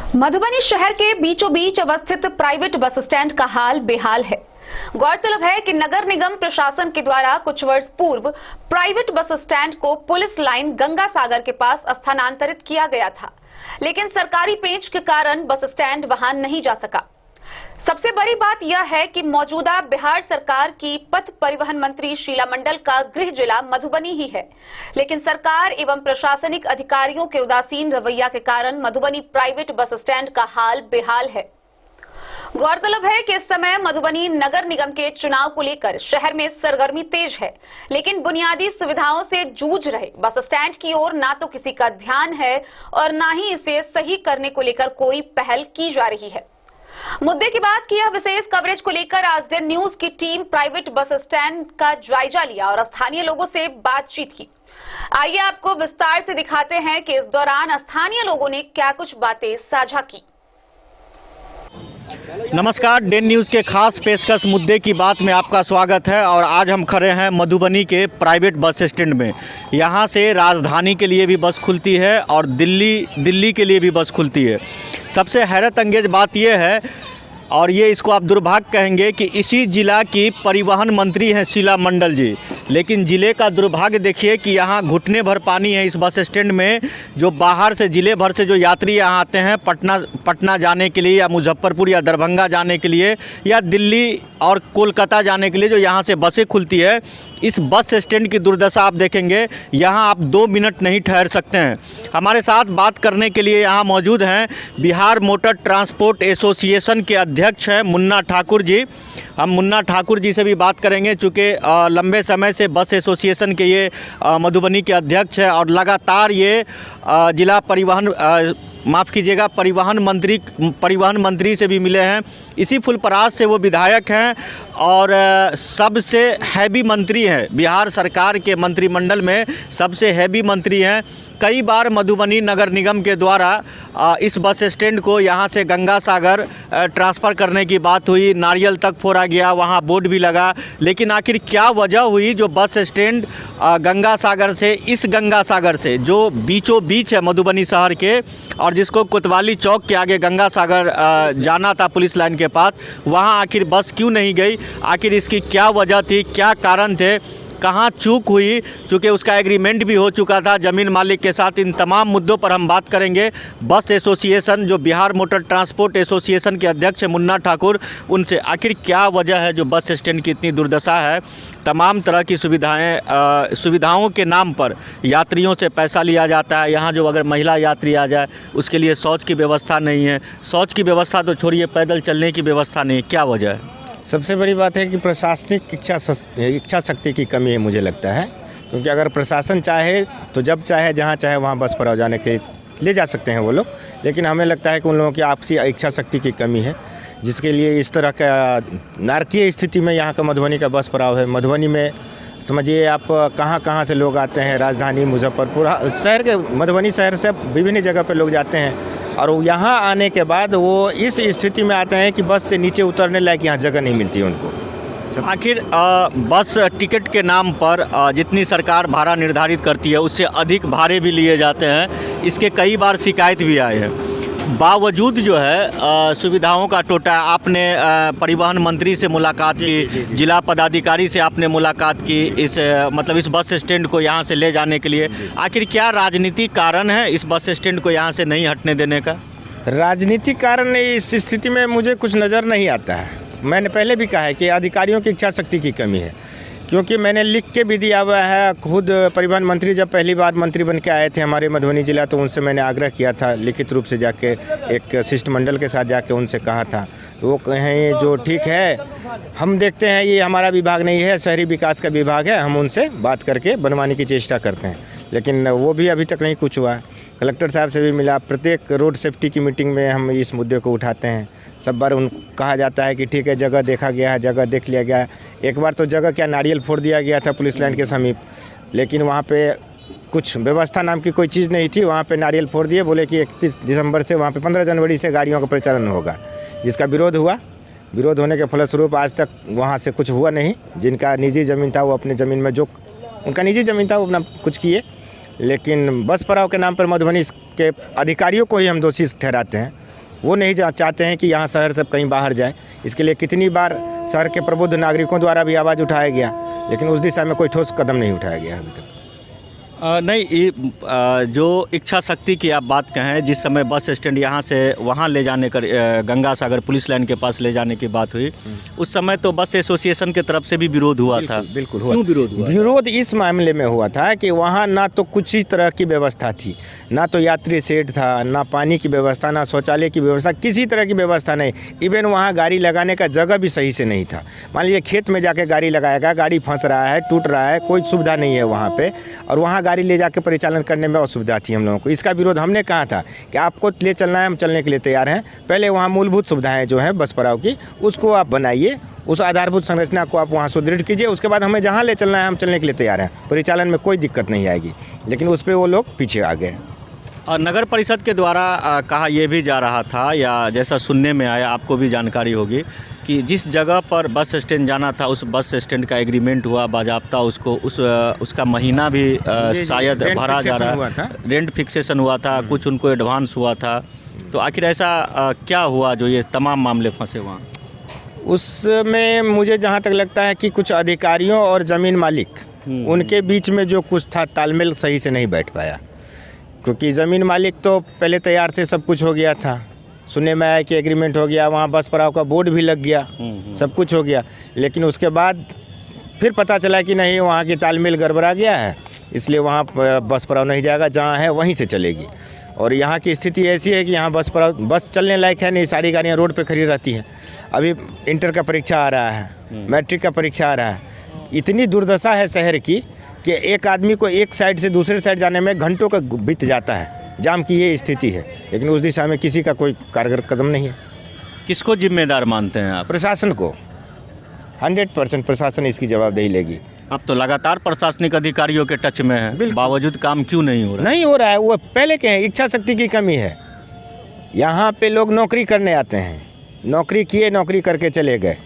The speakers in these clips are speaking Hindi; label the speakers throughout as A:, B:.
A: मधुबनी शहर के बीचों बीच अवस्थित प्राइवेट बस स्टैंड का हाल बेहाल है। गौरतलब है कि नगर निगम प्रशासन के द्वारा कुछ वर्ष पूर्व प्राइवेट बस स्टैंड को पुलिस लाइन गंगा सागर के पास स्थानांतरित किया गया था, लेकिन सरकारी पेंच के कारण बस स्टैंड वहां नहीं जा सका। सबसे बड़ी बात यह है कि मौजूदा बिहार सरकार की पथ परिवहन मंत्री शीला मंडल का गृह जिला मधुबनी ही है, लेकिन सरकार एवं प्रशासनिक अधिकारियों के उदासीन रवैया के कारण मधुबनी प्राइवेट बस स्टैंड का हाल बेहाल है। गौरतलब है कि इस समय मधुबनी नगर निगम के चुनाव को लेकर शहर में सरगर्मी तेज है, लेकिन बुनियादी सुविधाओं से जूझ रहे बस स्टैंड की ओर ना तो किसी का ध्यान है और ना ही इसे सही करने को लेकर कोई पहल की जा रही है। मुद्दे की बात की यह विशेष कवरेज को लेकर आजडेन न्यूज की टीम प्राइवेट बस स्टैंड का जायजा लिया और स्थानीय लोगों से बातचीत की। आइए आपको विस्तार से दिखाते हैं कि इस दौरान स्थानीय लोगों ने क्या कुछ बातें साझा की।
B: नमस्कार, डेन न्यूज़ के खास पेशकश मुद्दे की बात में आपका स्वागत है। और आज हम खड़े हैं मधुबनी के प्राइवेट बस स्टैंड में। यहाँ से राजधानी के लिए भी बस खुलती है और दिल्ली के लिए भी बस खुलती है। सबसे हैरत अंगेज बात यह है, और ये इसको आप दुर्भाग्य कहेंगे, कि इसी जिला की परिवहन मंत्री हैं शीला मंडल जी, लेकिन ज़िले का दुर्भाग्य देखिए कि यहाँ घुटने भर पानी है इस बस स्टैंड में। जो बाहर से ज़िले भर से जो यात्री यहाँ आते हैं पटना जाने के लिए या मुजफ्फरपुर या दरभंगा जाने के लिए या दिल्ली और कोलकाता जाने के लिए जो यहाँ से बसें खुलती है, इस बस स्टैंड की दुर्दशा आप देखेंगे। यहाँ आप 2 मिनट नहीं ठहर सकते हैं। हमारे साथ बात करने के लिए यहाँ मौजूद हैं बिहार मोटर ट्रांसपोर्ट एसोसिएशन के अध्यक्ष हैं मुन्ना ठाकुर जी। हम मुन्ना ठाकुर जी से भी बात करेंगे, चूँकि लंबे समय से बस एसोसिएशन के ये मधुबनी के अध्यक्ष हैं और लगातार ये जिला परिवहन मंत्री से भी मिले हैं। इसी फुलपरास से वो विधायक हैं और सबसे हैवी मंत्री हैं बिहार सरकार के मंत्रिमंडल में, सबसे हैवी मंत्री हैं। कई बार मधुबनी नगर निगम के द्वारा इस बस स्टैंड को यहाँ से गंगा सागर ट्रांसफ़र करने की बात हुई, नारियल तक फोड़ा गया, वहाँ बोर्ड भी लगा, लेकिन आखिर क्या वजह हुई जो बस स्टैंड गंगा सागर से जो बीचों बीच है मधुबनी शहर के, और जिसको कोतवाली चौक के आगे गंगा सागर जाना था पुलिस लाइन के पास, वहाँ आखिर बस क्यों नहीं गई? आखिर इसकी क्या वजह थी, क्या कारण थे, कहाँ चूक हुई? चूँकि उसका एग्रीमेंट भी हो चुका था ज़मीन मालिक के साथ। इन तमाम मुद्दों पर हम बात करेंगे। बस एसोसिएशन जो बिहार मोटर ट्रांसपोर्ट एसोसिएशन के अध्यक्ष हैं मुन्ना ठाकुर, उनसे आखिर क्या वजह है जो बस स्टैंड की इतनी दुर्दशा है? तमाम तरह की सुविधाओं के नाम पर यात्रियों से पैसा लिया जाता है। यहाँ जो अगर महिला यात्री आ जाए उसके लिए शौच की व्यवस्था नहीं है। शौच की व्यवस्था तो छोड़िए, पैदल चलने की व्यवस्था नहीं है। क्या वजह है?
C: सबसे बड़ी बात है कि प्रशासनिक इच्छा शक्ति की कमी है, मुझे लगता है। क्योंकि अगर प्रशासन चाहे तो जब चाहे जहाँ चाहे वहाँ बस पर जाने के ले जा सकते हैं वो लोग, लेकिन हमें लगता है कि उन लोगों की आपसी इच्छा शक्ति की कमी है, जिसके लिए इस तरह का नारकीय स्थिति में यहाँ का मधुबनी का बस पड़ाव है। मधुबनी में समझिए आप कहाँ से लोग आते हैं, राजधानी मुजफ्फरपुर शहर के, मधुबनी शहर से विभिन्न जगह पे लोग जाते हैं, और यहाँ आने के बाद वो इस स्थिति में आते हैं कि बस से नीचे उतरने लायक यहाँ जगह नहीं मिलती है उनको।
B: आखिर बस टिकट के नाम पर जितनी सरकार भाड़ा निर्धारित करती है उससे अधिक भाड़े भी लिए जाते हैं। इसके कई बार शिकायत भी आए हैं। बावजूद जो है सुविधाओं का टोटा, आपने परिवहन मंत्री से मुलाकात की, जिला पदाधिकारी से आपने मुलाकात की, इस बस स्टैंड को यहाँ से ले जाने के लिए। आखिर क्या राजनीतिक कारण है इस बस स्टैंड को यहाँ से नहीं हटने देने का?
C: राजनीतिक कारण इस स्थिति में मुझे कुछ नज़र नहीं आता है। मैंने पहले भी कहा है कि अधिकारियों की इच्छा शक्ति की कमी है, क्योंकि मैंने लिख के भी दिया हुआ है। खुद परिवहन मंत्री जब पहली बार मंत्री बन के आए थे हमारे मधुबनी जिला, तो उनसे मैंने आग्रह किया था लिखित रूप से, जाके एक शिष्टमंडल के साथ जाके उनसे कहा था, तो वो कहें जो ठीक है, हम देखते हैं, ये हमारा विभाग नहीं है, शहरी विकास का विभाग है, हम उनसे बात करके बनवाने की चेष्टा करते हैं। लेकिन वो भी अभी तक नहीं कुछ हुआ। कलेक्टर साहब से भी मिला, प्रत्येक रोड सेफ्टी की मीटिंग में हम इस मुद्दे को उठाते हैं। सब बार कहा जाता है कि ठीक है, जगह देखा गया है, जगह देख लिया गया है। एक बार तो जगह क्या नारियल फोड़ दिया गया था पुलिस लाइन के समीप, लेकिन वहाँ पे कुछ व्यवस्था नाम की कोई चीज़ नहीं थी। वहाँ पे नारियल फोड़ दिए, बोले कि 31 दिसंबर से वहाँ पे 15 जनवरी से गाड़ियों का परिचालन होगा, जिसका विरोध हुआ। विरोध होने के फलस्वरूप आज तक वहाँ से कुछ हुआ नहीं। जिनका निजी ज़मीन था वो अपने ज़मीन में, जो उनका निजी ज़मीन था वो अपना कुछ किए, लेकिन बस पड़ाव के नाम पर मधुबनी के अधिकारियों को ही हम दोषी ठहराते हैं। वो नहीं चाहते हैं कि यहाँ शहर से कहीं बाहर जाए। इसके लिए कितनी बार शहर के प्रबुद्ध नागरिकों द्वारा भी आवाज़ उठाया गया, लेकिन उस दिशा में कोई ठोस कदम नहीं उठाया गया अभी तक।
B: जो इच्छा शक्ति की आप बात कहें, जिस समय बस स्टैंड यहाँ से वहाँ ले जाने का गंगा सागर पुलिस लाइन के पास ले जाने की बात हुई, उस समय तो बस एसोसिएशन के तरफ से भी विरोध हुआ था।
C: बिल्कुल हुआ।
B: क्यों विरोध हुआ?
C: विरोध इस मामले में हुआ था कि वहाँ ना तो कुछ ही तरह की व्यवस्था थी, ना तो यात्री शेड था, ना पानी की व्यवस्था, ना शौचालय की व्यवस्था, किसी तरह की व्यवस्था नहीं। इवन वहाँ गाड़ी लगाने का जगह भी सही से नहीं था। मान लीजिए खेत में जाके गाड़ी लगाएगा, गाड़ी फंस रहा है, टूट रहा है, कोई सुविधा नहीं है वहाँ पे, और वहाँ गाड़ी ले जाके परिचालन करने में असुविधा थी हम लोगों को। इसका विरोध हमने कहा था कि आपको ले चलना है, हम चलने के लिए तैयार हैं। पहले वहाँ मूलभूत सुविधाएं जो हैं बस पड़ाव की, उसको आप बनाइए, उस आधारभूत संरचना को आप वहाँ सुदृढ़ कीजिए, उसके बाद हमें जहाँ ले चलना है हम चलने के लिए तैयार हैं, परिचालन में कोई दिक्कत नहीं आएगी। लेकिन उस पर वो लोग पीछे आ गए।
B: और नगर परिषद के द्वारा कहा यह भी जा रहा था, या जैसा सुनने में आया, आपको भी जानकारी होगी, कि जिस जगह पर बस स्टैंड जाना था उस बस स्टैंड का एग्रीमेंट हुआ बाजाबता, उसको उसका महीना भी शायद भरा जा रहा है, रेंट फिक्सेशन हुआ था, कुछ उनको एडवांस हुआ था। तो आखिर ऐसा क्या हुआ जो ये तमाम मामले फंसे वहाँ?
C: उसमें मुझे जहाँ तक लगता है कि कुछ अधिकारियों और ज़मीन मालिक उनके बीच में जो कुछ था तालमेल सही से नहीं बैठ पाया, क्योंकि ज़मीन मालिक तो पहले तैयार थे, सब कुछ हो गया था, सुनने में आया कि एग्रीमेंट हो गया, वहाँ बस पड़ाव का बोर्ड भी लग गया, सब कुछ हो गया। लेकिन उसके बाद फिर पता चला कि नहीं, वहाँ की तालमेल गड़बड़ा गया है, इसलिए वहाँ बस पड़ाव नहीं जाएगा, जहाँ है वहीं से चलेगी। और यहाँ की स्थिति ऐसी है कि यहाँ बस चलने लायक है नहीं, सारी गाड़ियाँ रोड पे खड़ी रहती हैं। अभी इंटर का परीक्षा आ रहा है, मैट्रिक का परीक्षा आ रहा है, इतनी दुर्दशा है शहर की कि एक आदमी को एक साइड से दूसरे साइड जाने में घंटों का बीत जाता है। जाम की ये स्थिति है, लेकिन उस दिशा में किसी का कोई कारगर कदम नहीं है।
B: किसको जिम्मेदार मानते हैं आप?
C: प्रशासन को 100% प्रशासन इसकी जवाबदेही लेगी।
B: अब तो लगातार प्रशासनिक अधिकारियों के टच में है, बावजूद काम क्यों नहीं हो रहा?
C: नहीं हो रहा है, वो पहले के हैं, इच्छा शक्ति की कमी है। यहाँ पे लोग नौकरी करने आते हैं, नौकरी किए, नौकरी करके चले गए,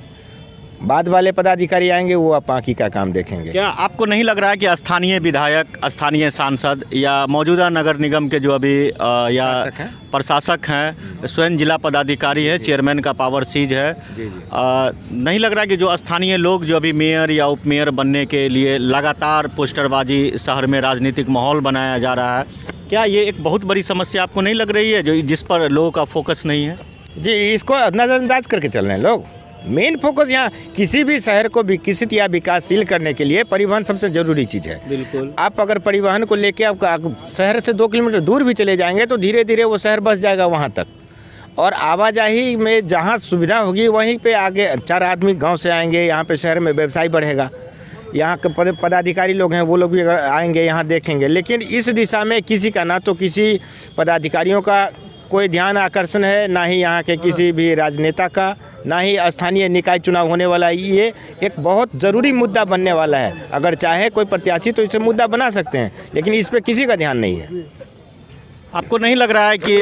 C: बाद वाले पदाधिकारी आएंगे, वो आप बाकी का काम देखेंगे।
B: क्या आपको नहीं लग रहा है कि स्थानीय विधायक, स्थानीय सांसद या मौजूदा नगर निगम के जो अभी या प्रशासक हैं, स्वयं जिला पदाधिकारी है, चेयरमैन का पावर सीज है, नहीं लग रहा है कि जो स्थानीय लोग जो अभी मेयर या उप मेयर बनने के लिए लगातार पोस्टरबाजी, शहर में राजनीतिक माहौल बनाया जा रहा है, क्या ये एक बहुत बड़ी समस्या आपको नहीं लग रही है, जो जिस पर लोगों का फोकस नहीं है?
C: जी, इसको नज़रअंदाज करके चल रहे हैं लोग। मेन फोकस यहाँ किसी भी शहर को विकसित या विकासशील करने के लिए परिवहन सबसे ज़रूरी चीज़ है।
B: बिल्कुल।
C: आप अगर परिवहन को लेके आप शहर से 2 किलोमीटर दूर भी चले जाएंगे तो धीरे धीरे वो शहर बस जाएगा वहाँ तक, और आवाजाही में जहाँ सुविधा होगी वहीं पे आगे 4 आदमी गांव से आएंगे, यहाँ पे शहर में व्यवसाय बढ़ेगा। यहाँ के पदाधिकारी लोग हैं, वो लोग भी अगर आएंगे यहाँ देखेंगे। लेकिन इस दिशा में किसी का, ना तो किसी पदाधिकारियों का कोई ध्यान आकर्षण है, ना ही यहाँ के किसी भी राजनेता का, ना ही स्थानीय निकाय चुनाव होने वाला। ये एक बहुत ज़रूरी मुद्दा बनने वाला है। अगर चाहे कोई प्रत्याशी तो इसे मुद्दा बना सकते हैं, लेकिन इस पर किसी का ध्यान नहीं है।
B: आपको नहीं लग रहा है कि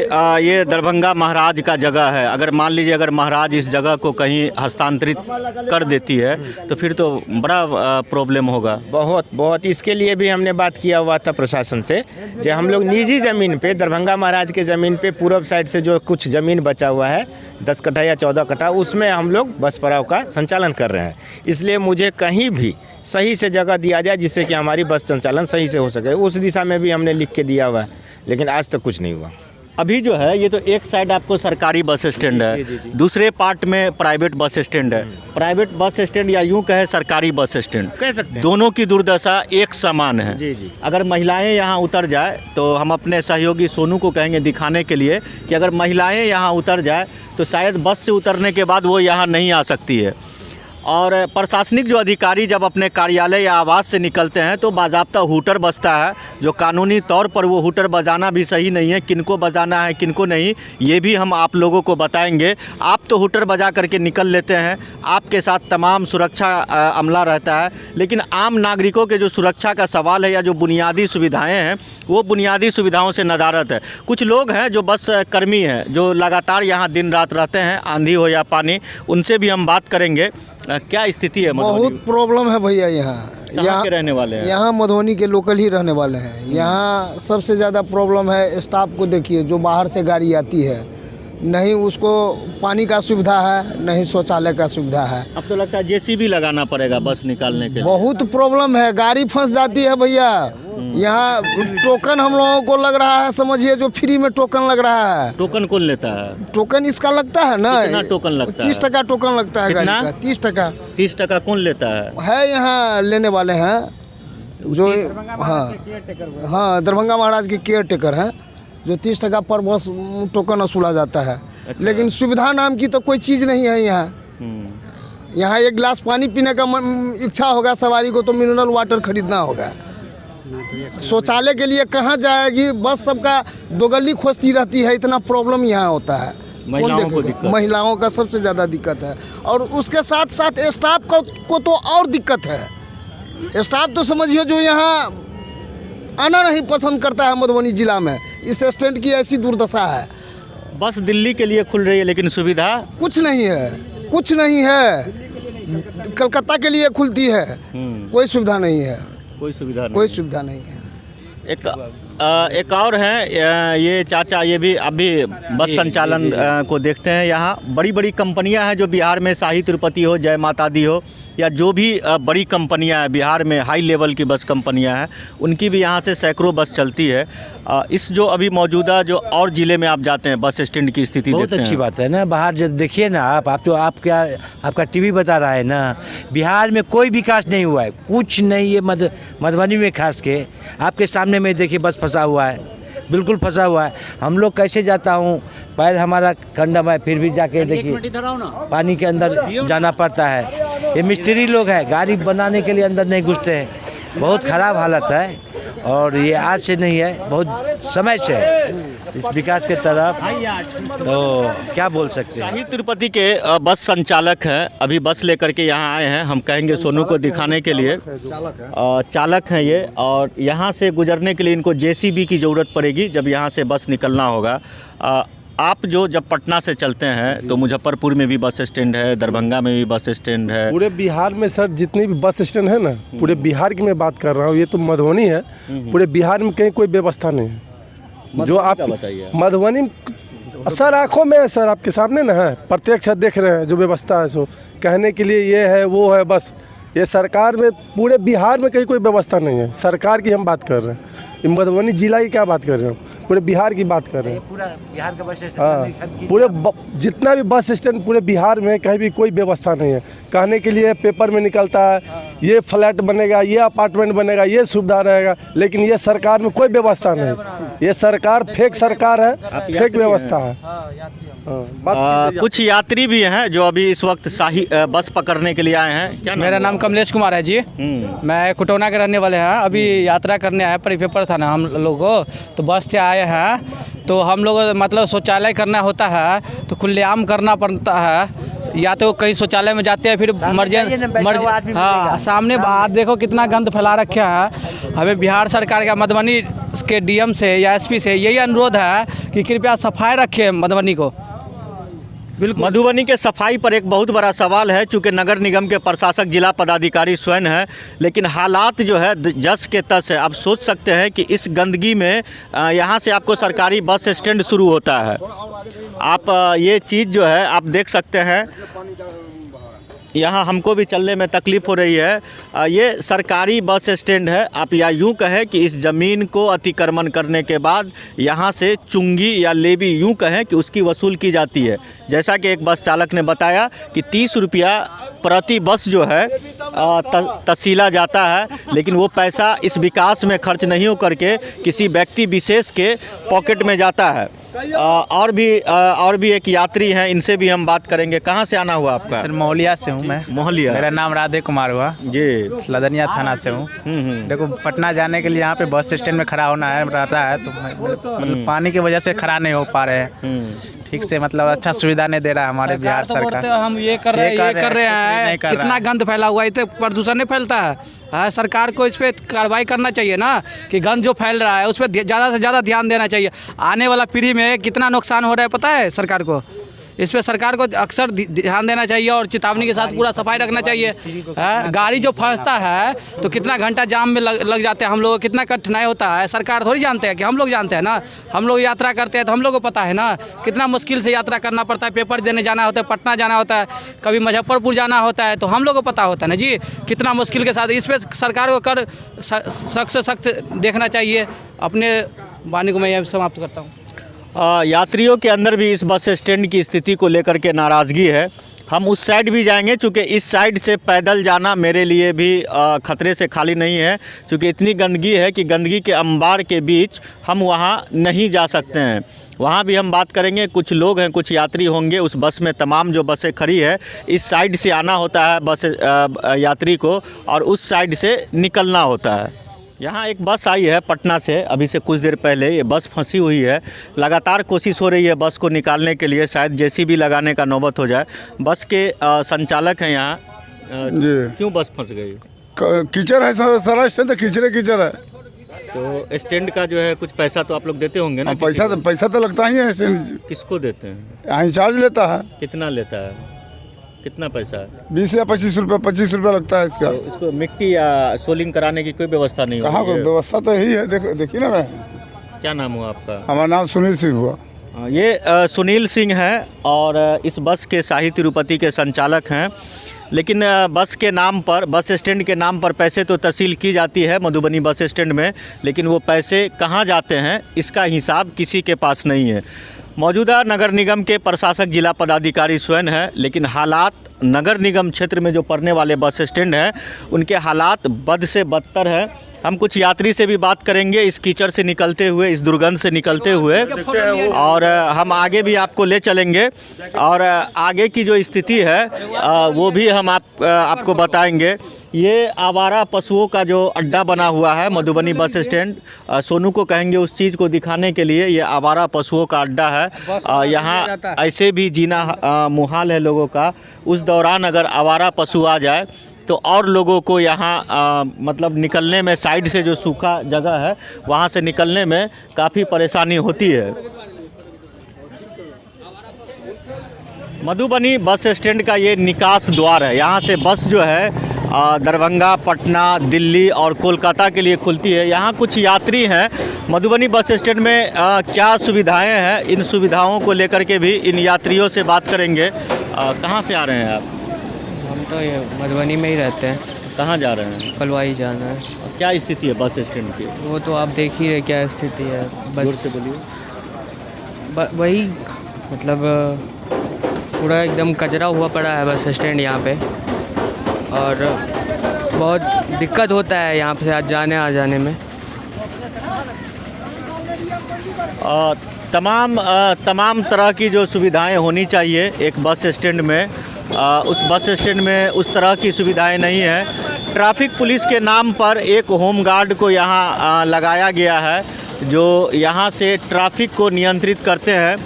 B: ये दरभंगा महाराज का जगह है? अगर मान लीजिए अगर महाराज इस जगह को कहीं हस्तांतरित कर देती है तो फिर तो बड़ा प्रॉब्लम होगा।
C: बहुत इसके लिए भी हमने बात किया हुआ था प्रशासन से, जो हम लोग निजी ज़मीन पे, दरभंगा महाराज के ज़मीन पे पूर्व साइड से जो कुछ ज़मीन बचा हुआ है 10 कट्ठा या 14 कट्ठा, उसमें हम लोग बस पड़ाव का संचालन कर रहे हैं। इसलिए मुझे कहीं भी सही से जगह दिया जाए जिससे कि हमारी बस संचालन सही से हो सके, उस दिशा में भी हमने लिख के दिया हुआ है, लेकिन आज तक कुछ नहीं हुआ।
B: अभी जो है ये तो एक साइड आपको सरकारी बस स्टैंड है,
C: जी।
B: दूसरे पार्ट में प्राइवेट बस स्टैंड है। प्राइवेट बस स्टैंड या यूं कहे सरकारी बस स्टैंड
C: कह सकते हैं,
B: दोनों की दुर्दशा एक समान है।
C: जी।
B: अगर महिलाएं यहाँ उतर जाए तो हम अपने सहयोगी सोनू को कहेंगे दिखाने के लिए कि अगर महिलाएं यहाँ उतर जाए तो शायद बस से उतरने के बाद वो यहाँ नहीं आ सकती है। और प्रशासनिक जो अधिकारी जब अपने कार्यालय या आवास से निकलते हैं तो बाज़ाब्ता हूटर बजता है, जो कानूनी तौर पर वो हूटर बजाना भी सही नहीं है। किनको बजाना है किनको नहीं ये भी हम आप लोगों को बताएंगे। आप तो हूटर बजा करके निकल लेते हैं, आपके साथ तमाम सुरक्षा अमला रहता है, लेकिन आम नागरिकों के जो सुरक्षा का सवाल है या जो बुनियादी सुविधाएँ हैं वो बुनियादी सुविधाओं से नदारत है। कुछ लोग हैं जो बस कर्मी हैं, जो लगातार यहाँ दिन रात रहते हैं, आंधी हो या पानी, उनसे भी हम बात करेंगे। क्या स्थिति है?
D: बहुत प्रॉब्लम है भैया। यहाँ
B: के रहने वाले हैं?
D: यहाँ मधुबनी के लोकल ही रहने वाले हैं। यहाँ सबसे ज़्यादा प्रॉब्लम है स्टाफ को। देखिए जो बाहर से गाड़ी आती है नहीं उसको पानी का सुविधा है, नहीं शौचालय का सुविधा है।
B: अब तो लगता है जेसीबी लगाना पड़ेगा बस निकालने के लिए।
D: बहुत प्रॉब्लम है, गाड़ी फंस जाती है भैया। यहाँ टोकन हम लोगों को लग रहा है, समझिए जो फ्री में टोकन लग रहा है।
B: टोकन कौन लेता है?
D: टोकन इसका लगता है ना,
B: कितना टोकन लगता है?
D: 30 टका टोकन लगता है गाड़ी
B: कितना?
D: का, 30 टका
B: 30 टका कौन लेता है?
D: यहाँ लेने वाले हैं जो, हाँ दरभंगा महाराज के केयर टेकर हैं, जो 30 टका पर बस टोकन वसूला जाता है। लेकिन सुविधा नाम की तो कोई चीज़ नहीं है यहाँ। यहाँ एक गिलास पानी पीने का इच्छा होगा सवारी को तो मिनरल वाटर खरीदना होगा। शौचालय के लिए कहाँ जाएगी, बस सबका दोगली खोजती रहती है। इतना प्रॉब्लम यहाँ होता है,
B: महिलाओं को दिक्कत,
D: महिलाओं का सबसे ज़्यादा दिक्कत है। और उसके साथ साथ स्टाफ को तो और दिक्कत है। स्टाफ तो समझिए जो यहाँ आना नहीं पसंद करता है मधुबनी जिला में, इस स्टैंड की ऐसी दुर्दशा है।
B: बस दिल्ली के लिए खुल रही है लेकिन सुविधा
D: कुछ नहीं है, कुछ नहीं है। कलकत्ता के लिए खुलती है, कोई सुविधा नहीं है,
B: कोई सुविधा नहीं।
D: कोई सुविधा नहीं है।
B: एक और हैं ये चाचा, ये भी अभी बस संचालन को देखते हैं। यहाँ बड़ी बड़ी कंपनियां हैं जो बिहार में, शाही तिरुपति हो, जय माता दी हो, या जो भी बड़ी कंपनियां हैं बिहार में, हाई लेवल की बस कंपनियां हैं, उनकी भी यहाँ से सैकड़ों बस चलती है। इस जो अभी मौजूदा जो और ज़िले में आप जाते हैं बस स्टैंड की स्थिति
E: बहुत अच्छी बात है ना। बाहर जब देखिए ना आप तो आप क्या, आपका टीवी बता रहा है ना, बिहार में कोई विकास नहीं हुआ है, कुछ नहीं। ये मधुबनी में खास के आपके सामने में देखिए बस फंसा हुआ है, बिल्कुल फंसा हुआ है। हम लोग कैसे जाता हूँ, पैर हमारा कंडम है, फिर भी जाके देखिए पानी के अंदर जाना पड़ता है। ये मिस्त्री लोग हैं, गाड़ी बनाने के लिए अंदर नहीं घुसते हैं। बहुत ख़राब हालत है और ये आज से नहीं है, बहुत समय से है इस विकास के तरफ। तो क्या बोल सकते हैं।
B: शाही तिरुपति के बस संचालक हैं, अभी बस लेकर के यहाँ आए हैं। हम कहेंगे सोनू को दिखाने के लिए, चालक हैं ये, और यहाँ से गुजरने के लिए इनको जेसीबी की ज़रूरत पड़ेगी जब यहाँ से बस निकलना होगा। आप जब पटना से चलते हैं तो मुजफ्फरपुर में भी बस स्टैंड है, दरभंगा में भी बस स्टैंड है।
F: पूरे बिहार में सर जितने भी बस स्टैंड है ना, पूरे बिहार की मैं बात कर रहा हूँ, ये तो मधुबनी है, पूरे बिहार में कहीं कोई व्यवस्था नहीं है। जो आप
B: बताइए
F: मधुबनी सर आँखों में है, सर आपके सामने ना है, प्रत्यक्ष देख रहे हैं जो व्यवस्था है। सो कहने के लिए ये है वो है, बस ये सरकार में पूरे बिहार में कहीं कोई व्यवस्था नहीं है। सरकार की हम बात कर रहे हैं, मधुबनी जिला की क्या बात कर रहे हैं, पूरे बिहार की बात कर रहे हैं।
E: पूरा बिहार का बस स्टैंड,
F: हाँ, पूरे जितना भी बस स्टैंड पूरे बिहार में कहीं भी कोई व्यवस्था नहीं है। कहने के लिए पेपर में निकलता है ये फ्लैट बनेगा, ये अपार्टमेंट बनेगा, ये सुविधा रहेगा, लेकिन ये सरकार में कोई व्यवस्था नहीं। ये सरकार फेक सरकार है, फेक व्यवस्था है।
B: कुछ यात्री भी हैं जो अभी इस वक्त शाही बस पकड़ने के लिए आए हैं। क्या
G: मेरा नाम कमलेश कुमार है जी। मैं कुटौना के रहने वाले हैं। अभी यात्रा करने आए, पेपर था ना हम लोग को, तो बस से आए हैं। तो हम लोग मतलब शौचालय करना होता है तो खुलेआम करना पड़ता है, या तो कहीं शौचालय में जाते हैं फिर हाँ सामने बाहर देखो कितना गंद फैला रखे है। हमें बिहार सरकार का मधुबनी के डीएम से या एसपी से यही अनुरोध है कि कृपया सफाई रखें मधुबनी को। बिल्कुल
B: मधुबनी के सफाई पर एक बहुत बड़ा सवाल है, चूँकि नगर निगम के प्रशासक जिला पदाधिकारी स्वयं है, लेकिन हालात जो है जस के तस है। आप सोच सकते हैं कि इस गंदगी में यहाँ से आपको सरकारी बस स्टैंड शुरू होता है। आप ये चीज़ जो है आप देख सकते हैं, यहाँ हमको भी चलने में तकलीफ़ हो रही है। ये सरकारी बस स्टैंड है। आप या यूँ कहें कि इस ज़मीन को अतिक्रमण करने के बाद यहाँ से चुंगी या लेवी यूँ कहें कि उसकी वसूल की जाती है। जैसा कि एक बस चालक ने बताया कि 30 रुपया प्रति बस जो है तसीला जाता है, लेकिन वो पैसा इस विकास में खर्च नहीं हो करके किसी व्यक्ति विशेष के पॉकेट में जाता है। और भी एक यात्री हैं, इनसे भी हम बात करेंगे। कहाँ से आना हुआ आपका?
G: सर मोहलिया से हूँ मैं।
B: मोहलिया।
G: मेरा नाम राधे कुमार हुआ
B: जी।
G: लदनिया थाना से हूँ। देखो पटना जाने के लिए यहाँ पे बस स्टैंड में खड़ा होना है रहता है, तो मतलब पानी की वजह से खड़ा नहीं हो पा रहे हैं ठीक से, मतलब अच्छा सुविधा नहीं दे रहा है हमारे बिहार सरकार।
H: हम ये कर रहे हैं कितना गंद फैला हुआ है, तो प्रदूषण नहीं फैलता है। सरकार को इस पर कार्रवाई करना चाहिए ना, कि गंद जो फैल रहा है उस पर ज़्यादा से ज़्यादा ध्यान देना चाहिए। आने वाला पीढ़ी में कितना नुकसान हो रहा है पता है सरकार को। इस पर सरकार को अक्सर ध्यान देना चाहिए और चेतावनी के साथ पूरा सफाई रखना चाहिए। गाड़ी जो फंसता है तो कितना घंटा जाम में लग जाते हैं, हम लोग कितना कठिनाई होता है, सरकार थोड़ी जानते हैं कि हम लोग जानते हैं ना। हम लोग यात्रा करते हैं तो हम लोग को पता है ना कितना मुश्किल से यात्रा करना पड़ता है, पेपर देने जाना होता है, पटना जाना होता है, कभी मुजफ्फरपुर जाना होता है, तो हम लोग को पता होता है ना जी कितना मुश्किल के साथ। इस पर सरकार को कर सख्त से सख्त देखना चाहिए। अपने वाणी को मैं यह समाप्त करता हूँ।
B: यात्रियों के अंदर भी इस बस स्टैंड की स्थिति को लेकर के नाराज़गी है। हम उस साइड भी जाएंगे, चूँकि इस साइड से पैदल जाना मेरे लिए भी ख़तरे से खाली नहीं है, क्योंकि इतनी गंदगी है कि गंदगी के अंबार के बीच हम वहाँ नहीं जा सकते हैं। वहाँ भी हम बात करेंगे। कुछ लोग हैं, कुछ यात्री होंगे उस बस में। तमाम जो बसें खड़ी है इस साइड से आना होता है बस यात्री को, और उस साइड से निकलना होता है। यहाँ एक बस आई है पटना से, अभी से कुछ देर पहले। ये बस फंसी हुई है, लगातार कोशिश हो रही है बस को निकालने के लिए, शायद जेसीबी लगाने का नौबत हो जाए। बस के संचालक हैं यहाँ। क्यों बस फंस गई?
I: कीचड़ है, सारा स्टैंड कीचड़ है।
B: तो स्टैंड का जो है कुछ पैसा तो आप लोग देते होंगे ना?
I: पैसा तो लगता ही है स्टैंड।
B: किसको देते हैं?
I: यहाँ इंचार्ज लेता है।
B: कितना लेता है? कितना पैसा है?
I: 20 या 25 रुपये, 25 रुपये लगता है इसका।
B: तो इसको मिट्टी या सोलिंग कराने की कोई व्यवस्था नहीं?
I: कहाँ कोई व्यवस्था तो यही है, देखिए ना।
B: क्या नाम हुआ आपका?
I: हमारा नाम सुनील सिंह हुआ।
B: ये सुनील सिंह है और इस बस के शाही तिरुपति के संचालक हैं। लेकिन बस के नाम पर, बस स्टैंड के नाम पर पैसे तो तहसील की जाती है मधुबनी बस स्टैंड में, लेकिन वो पैसे कहाँ जाते हैं इसका हिसाब किसी के पास नहीं है। मौजूदा नगर निगम के प्रशासक जिला पदाधिकारी स्वयं हैं, लेकिन हालात नगर निगम क्षेत्र में जो पड़ने वाले बस स्टैंड हैं उनके हालात बद से बदतर हैं। हम कुछ यात्री से भी बात करेंगे इस कीचड़ से निकलते हुए, इस दुर्गंध से निकलते हुए, और हम आगे भी आपको ले चलेंगे और आगे की जो स्थिति है वो भी हम आपको बताएंगे। ये आवारा पशुओं का जो अड्डा बना हुआ है मधुबनी बस स्टैंड, सोनू को कहेंगे उस चीज़ को दिखाने के लिए। ये आवारा पशुओं का अड्डा है। यहाँ ऐसे भी जीना मुहाल है लोगों का। उस दौरान अगर आवारा पशु आ जाए तो और लोगों को यहाँ मतलब निकलने में, साइड से जो सूखा जगह है वहाँ से निकलने में काफ़ी परेशानी होती है। मधुबनी बस स्टैंड का ये निकास द्वार है। यहाँ से बस जो है दरभंगा, पटना, दिल्ली और कोलकाता के लिए खुलती है। यहाँ कुछ यात्री हैं। मधुबनी बस स्टैंड में क्या सुविधाएं हैं, इन सुविधाओं को लेकर के भी इन यात्रियों से बात करेंगे। कहाँ से आ रहे हैं आप?
J: हम तो ये मधुबनी में ही रहते हैं।
B: कहाँ जा रहे हैं?
J: कलवाई जाना है।
B: क्या स्थिति है बस स्टैंड की?
J: वो तो आप देख ही रहे क्या स्थिति है।
B: जोर से बोलिए।
J: वही मतलब पूरा एकदम कचरा हुआ पड़ा है बस स्टैंड यहाँ पे, और बहुत दिक्कत होता है यहाँ से जाने आ जाने में।
B: तमाम तरह की जो सुविधाएं होनी चाहिए एक बस स्टैंड में, उस बस स्टैंड में उस तरह की सुविधाएं नहीं है। ट्रैफिक पुलिस के नाम पर एक होमगार्ड को यहाँ लगाया गया है जो यहाँ से ट्रैफिक को नियंत्रित करते हैं,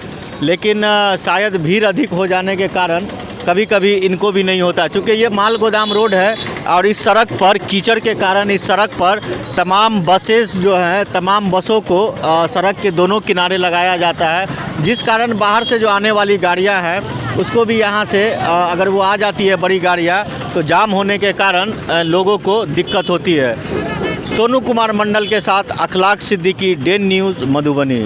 B: लेकिन शायद भीड़ अधिक हो जाने के कारण कभी कभी इनको भी नहीं होता। क्योंकि ये माल गोदाम रोड है और इस सड़क पर कीचड़ के कारण इस सड़क पर तमाम बसेस जो हैं, तमाम बसों को सड़क के दोनों किनारे लगाया जाता है, जिस कारण बाहर से जो आने वाली गाड़ियां हैं उसको भी यहाँ से अगर वो आ जाती है बड़ी गाड़ियाँ तो जाम होने के कारण लोगों को दिक्कत होती है। सोनू कुमार मंडल के साथ अखलाक सिद्दीकी, डेन न्यूज़, मधुबनी।